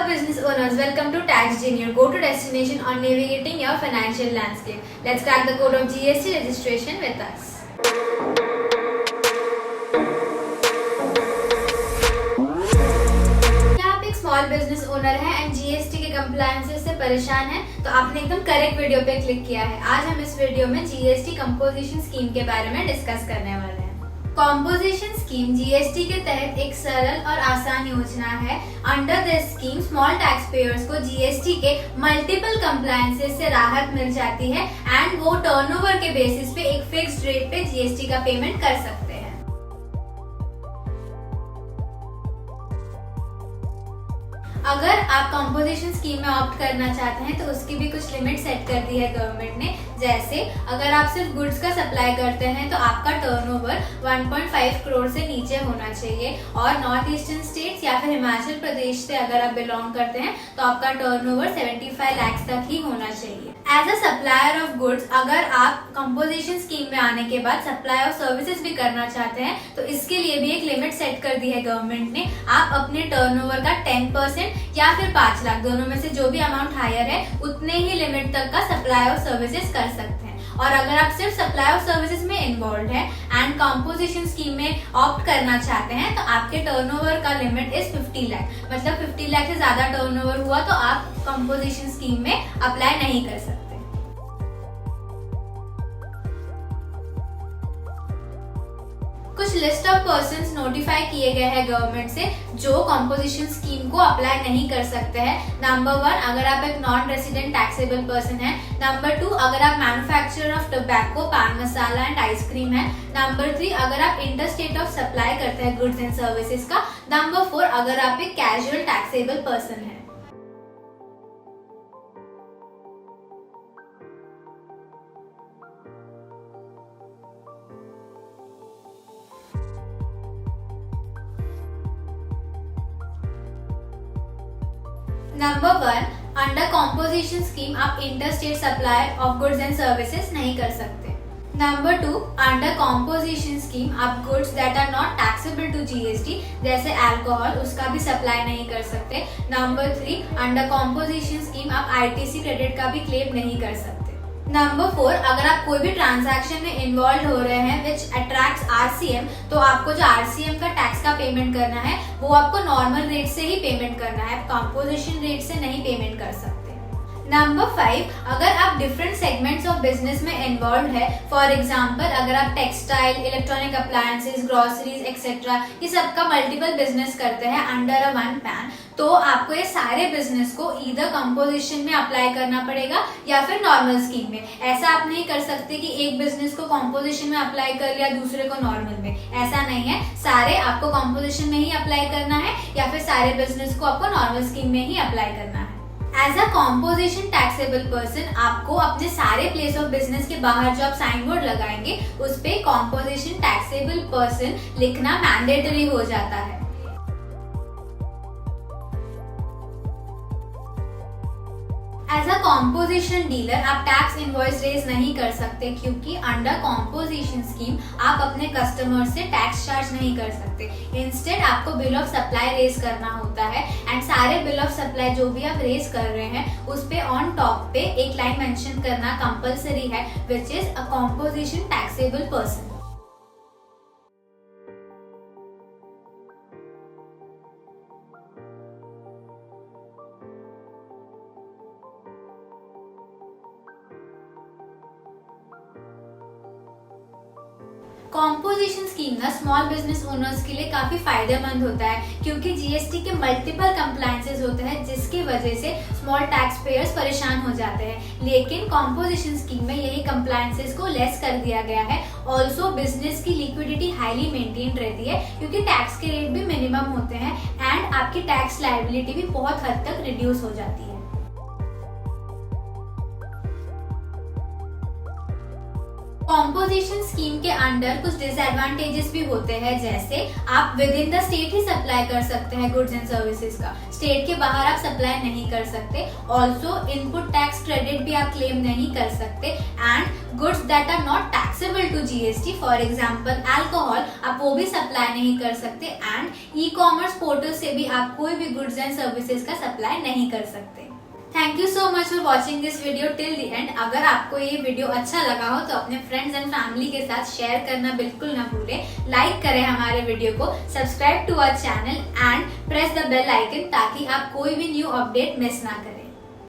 Hello business owners, welcome to Tax Genie, your go-to destination on navigating your financial landscape. Let's crack the code of GST registration with us. आप एक small business owner हैं and GST के compliances से परेशान हैं तो आपने एकदम करेक्ट वीडियो पे क्लिक किया है। आज हम इस वीडियो में जीएसटी कंपोजिशन स्कीम के बारे में डिस्कस करने वाले हैं। कॉम्पोजिशन स्कीम जीएसटी के तहत एक सरल और आसान योजना है। Under this scheme small tax payers को जीएसटी के मल्टीपल कंप्लायंसेस से राहत मिल जाती है एंड वो टर्नओवर के बेसिस पे एक फिक्स्ड रेट पे जीएसटी का पेमेंट कर सकते हैं। अगर आप कंपोजिशन स्कीम में ऑप्ट करना चाहते हैं तो उसकी भी कुछ लिमिट सेट कर दी है गवर्नमेंट ने। जैसे अगर आप सिर्फ गुड्स का सप्लाई करते हैं तो आपका टर्नओवर 1.5 करोड़ से नीचे होना चाहिए और नॉर्थ ईस्टर्न स्टेट्स या फिर हिमाचल प्रदेश से अगर आप बिलोंग करते हैं तो आपका टर्नओवर 75 लाख तक ही होना चाहिए। As a supplier of goods अगर आप कंपोजिशन स्कीम में आने के बाद सप्लाई ऑफ सर्विसेज भी करना चाहते हैं तो इसके लिए भी एक लिमिट सेट कर दी है गवर्नमेंट ने। आप अपने टर्नओवर का 10% या फिर 5 लाख दोनों में से जो भी अमाउंट हायर है उतने ही लिमिट तक का सप्लाई ऑफ सर्विसेज कर सकते हैं। और अगर आप सिर्फ सप्लाई ऑफ सर्विसेज में इन्वॉल्व हैं एंड कंपोजिशन स्कीम में ऑप्ट करना चाहते हैं तो आपके टर्नओवर का लिमिट इज 50 लाख। मतलब 50 लाख से ज्यादा टर्नओवर हुआ तो आप कंपोजिशन स्कीम में अप्लाई नहीं कर सकते। कुछ लिस्ट ऑफ पर्सन्स नोटिफाई किए गए हैं गवर्नमेंट से जो कंपोजिशन स्कीम को अप्लाई नहीं कर सकते हैं। नंबर 1, अगर आप एक नॉन रेसिडेंट टैक्सेबल पर्सन हैं। नंबर 2, अगर आप मैन्युफैक्चरर ऑफ टोबैको, पान मसाला एंड आइसक्रीम हैं। नंबर 3, अगर आप इंटर स्टेट ऑफ सप्लाई करते हैं गुड्स एंड सर्विसेज का। नंबर 4, अगर आप एक कैजुअल टैक्सेबल पर्सन हैं। नंबर 1, अंडर कॉम्पोजिशन स्कीम आप inter state supply of goods and services नहीं कर सकते। नंबर 2, अंडर कॉम्पोजिशन स्कीम आप goods that are not taxable to GST जैसे अल्कोहल उसका भी सप्लाई नहीं कर सकते। नंबर 3, अंडर कॉम्पोजिशन स्कीम आप आईटीसी क्रेडिट का भी क्लेम नहीं कर सकते। नंबर 4, अगर आप कोई भी ट्रांजैक्शन में इन्वॉल्व हो रहे हैं विच अट्रैक्ट्स आरसीएम तो आपको जो आरसीएम का टैक्स का पेमेंट करना है वो आपको नॉर्मल रेट से ही पेमेंट करना है, कंपोजिशन रेट से नहीं पेमेंट कर सकते। नंबर 5, अगर आप डिफरेंट सेगमेंट्स ऑफ बिजनेस में इन्वॉल्व है, फॉर एग्जांपल अगर आप textile, electronic appliances, groceries etcetera ये सबका मल्टीपल बिजनेस करते हैं अंडर अ वन पैन तो आपको ये सारे बिजनेस को ईदर कंपोजिशन में अप्लाई करना पड़ेगा या फिर नॉर्मल स्कीम में। ऐसा आप नहीं कर सकते कि एक बिजनेस को कंपोजिशन में अप्लाई कर लिया दूसरे को नॉर्मल में, ऐसा नहीं है। सारे आपको कंपोजिशन में ही अप्लाई करना है या फिर सारे बिजनेस को आपको नॉर्मल स्कीम में ही अप्लाई करना है। As a composition taxable person आपको अपने सारे प्लेस ऑफ बिजनेस के बाहर जो आप साइन बोर्ड लगाएंगे उस पे कॉम्पोजिशन टैक्सेबल पर्सन लिखना मैंडेटरी हो जाता है। एज अ कॉम्पोजिशन डीलर आप टैक्स इनवॉइस रेज नहीं कर सकते क्योंकि अंडर कॉम्पोजिशन स्कीम आप अपने कस्टमर से टैक्स चार्ज नहीं कर सकते। इंस्टेड आपको बिल ऑफ सप्लाई रेज करना होता है एंड सारे बिल ऑफ सप्लाई जो भी आप रेज कर रहे हैं उस पे ऑन टॉप पे एक लाइन मेंशन करना कंपलसरी है which is a composition taxable person. Composition scheme ना स्मॉल बिजनेस ओनर्स के लिए काफी फायदेमंद होता है क्योंकि जीएसटी के मल्टीपल कंप्लायंसेस होते हैं जिसकी वजह से स्मॉल टैक्स पेयर्स परेशान हो जाते हैं। लेकिन कॉम्पोजिशन स्कीम में यही कंप्लायंसेस को लेस कर दिया गया है। ऑल्सो बिजनेस की लिक्विडिटी हाईली मेंटेन रहती है क्योंकि टैक्स के रेट भी मिनिमम होते हैं एंड आपकी टैक्स लायबिलिटी भी बहुत हद तक रिड्यूस हो जाती है। कॉम्पोजिशन स्कीम के अंडर कुछ डिसएडवांटेजेस भी होते हैं, जैसे आप with in the state he supply कर सकते हैं गुड्स एंड सर्विसेज का, स्टेट के बाहर आप सप्लाई नहीं कर सकते। ऑल्सो इनपुट टैक्स क्रेडिट भी आप क्लेम नहीं कर सकते, and goods that are not taxable to GST, for example alcohol, आप वो भी सप्लाई नहीं कर सकते। एंड ई कॉमर्स पोर्टल से भी आप कोई भी गुड्स एंड सर्विसेज का सप्लाई नहीं कर सकते। Thank you so much for watching this video till the end. अगर आपको ये वीडियो अच्छा लगा हो तो अपने फ्रेंड्स एंड फैमिली के साथ शेयर करना बिल्कुल ना भूलें। लाइक करें हमारे वीडियो को, subscribe to our channel and press the bell icon ताकि आप कोई भी न्यू अपडेट मिस ना करें।